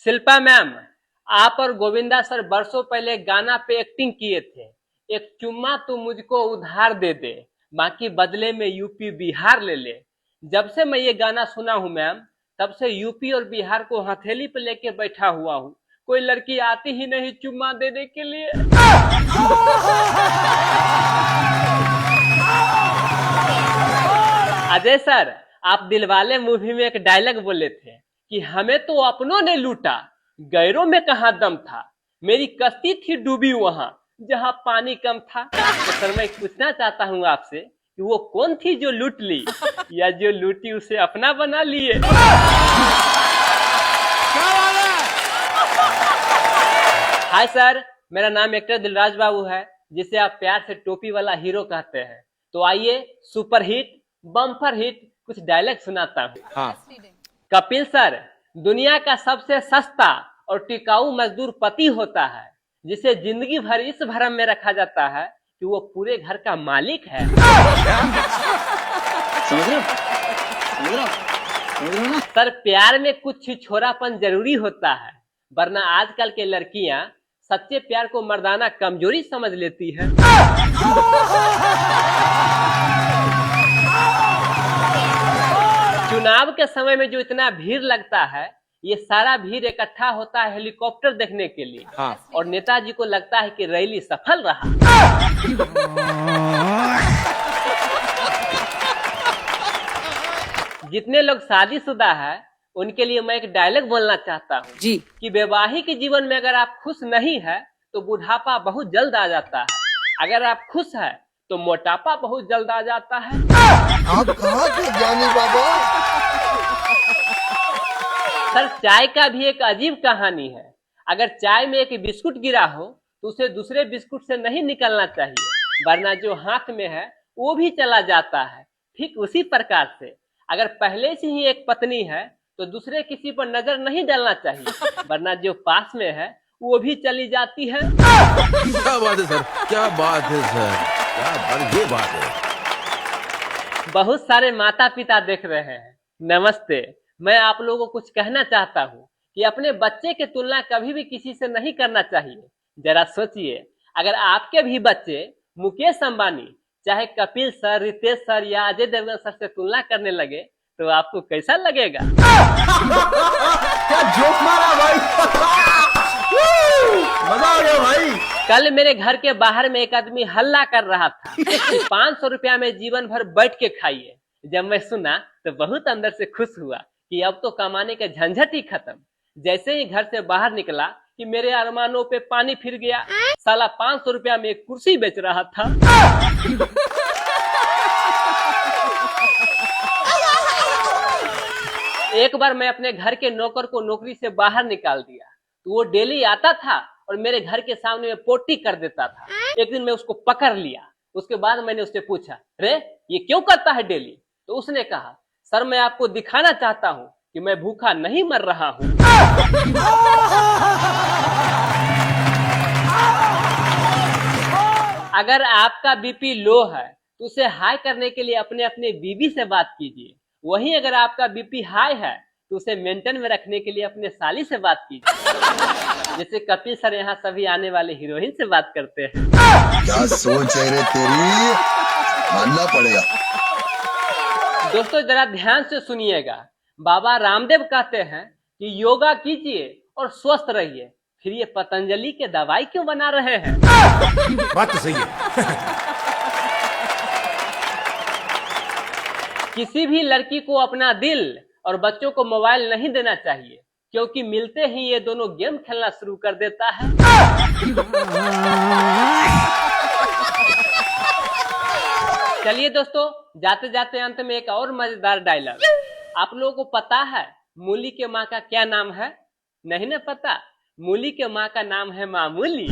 Shilpa ma'am, आप और Govinda sir बरसों पहले गाना पे एक्टिंग किए थे। एक चुम्मा तू मुझको उधार दे दे, बाकी बदले में यूपी बिहार ले ले। जब से मैं ये गाना सुना हूँ मैम, तब से यूपी और बिहार को हथेली पे लेके बैठा हुआ हूँ। कोई लड़की आती ही नहीं चुम्मा देने के लिए। अजय सर, आप दिलवाले मूवी में एक डायलॉग बोले थे कि हमें तो अपनों ने लूटा, गैरों में कहाँ दम था। मेरी कश्ती थी डूबी वहां जहां पानी कम था। तो सर मैं पूछना चाहता हूँ आपसे कि वो कौन थी जो लूट ली, या जो लूटी उसे अपना बना लिए। हाय सर, मेरा नाम एक्टर दिलराज बाबू है, जिसे आप प्यार से टोपी वाला हीरो कहते हैं। तो आइए सुपर हिट बम्पर हिट कुछ डायलॉग सुनाता हूँ। हाँ। कपिल सर, दुनिया का सबसे सस्ता और टिकाऊ मजदूर पति होता है, जिसे जिंदगी भर इस भ्रम में रखा जाता है कि वो पूरे घर का मालिक है। समझ रहे हो? सर, प्यार में कुछ छिछोरापन जरूरी होता है, वरना आजकल के लड़कियां सच्चे प्यार को मर्दाना कमजोरी समझ लेती है। चुनाव के समय में जो इतना भीड़ लगता है, ये सारा भीड़ इकट्ठा होता है हेलीकॉप्टर देखने के लिए। हाँ। और नेताजी को लगता है कि रैली सफल रहा। जितने लोग शादीशुदा है उनके लिए मैं एक डायलॉग बोलना चाहता हूँ जी, कि वैवाहिक जीवन में अगर आप खुश नहीं है तो बुढ़ापा बहुत जल्द आ जाता है, अगर आप खुश है तो मोटापा बहुत जल्द आ जाता है। आप कहाँ थे ज्ञानी बाबा? सर, चाय का भी एक अजीब कहानी है। अगर चाय में एक बिस्कुट गिरा हो तो उसे दूसरे बिस्कुट से नहीं निकलना चाहिए, वरना जो हाथ में है वो भी चला जाता है। ठीक उसी प्रकार से अगर पहले से ही एक पत्नी है तो दूसरे किसी पर नजर नहीं डालना चाहिए, वरना जो पास में है वो भी चली जाती है। क्या बात है सर, क्या बात है सर, क्या ये बात है। बहुत सारे माता पिता देख रहे हैं, नमस्ते। मैं आप लोगों को कुछ कहना चाहता हूँ कि अपने बच्चे की तुलना कभी भी किसी से नहीं करना चाहिए। जरा सोचिए, अगर आपके भी बच्चे मुकेश अंबानी, चाहे कपिल सर, रितेश सर या अजय देवगन सर से तुलना करने लगे तो आपको कैसा लगेगा? क्या जोक मारा भाई। मजा आ गया भाई। कल मेरे घर के बाहर में एक आदमी हल्ला कर रहा था कि 500 रुपया में जीवन भर बैठ के खाइए। जब मैं सुना तो बहुत अंदर से खुश हुआ कि अब तो कमाने का झंझट ही खत्म। जैसे ही घर से बाहर निकला कि मेरे अरमानों पे पानी फिर गया। साला 500 रुपया में एक कुर्सी बेच रहा था। एक बार मैं अपने घर के नौकर को नौकरी से बाहर निकाल दिया, तो वो डेली आता था और मेरे घर के सामने में पोटी कर देता था। एक दिन मैं उसको पकड़ लिया। उसके बाद मैंने उससे पूछा, रे ये क्यों करता है डेली? तो उसने कहा, सर मैं आपको दिखाना चाहता हूँ कि मैं भूखा नहीं मर रहा हूँ। अगर आपका बीपी लो है तो उसे हाई करने के लिए अपने अपने बीबी से बात कीजिए। वहीं अगर आपका बीपी हाई है तो उसे मेंटेन में रखने के लिए अपने साली से बात कीजिए। जैसे कपिल सर यहाँ सभी आने वाले हीरोइन से बात करते हैं। क्या सोच है रे तेरी, मानना पड़ेगा। दोस्तों जरा ध्यान से सुनिएगा। बाबा रामदेव कहते हैं कि योगा कीजिए और स्वस्थ रहिए, फिर ये पतंजलि के दवाई क्यों बना रहे हैं? बात तो सही है। किसी भी लड़की को अपना दिल और बच्चों को मोबाइल नहीं देना चाहिए, क्योंकि मिलते ही ये दोनों गेम खेलना शुरू कर देता है। चलिए दोस्तों, जाते जाते अंत में एक और मजेदार डायलॉग। आप लोगों को पता है मूली के माँ का क्या नाम है? नहीं ना पता? मूली के माँ का नाम है मामूली।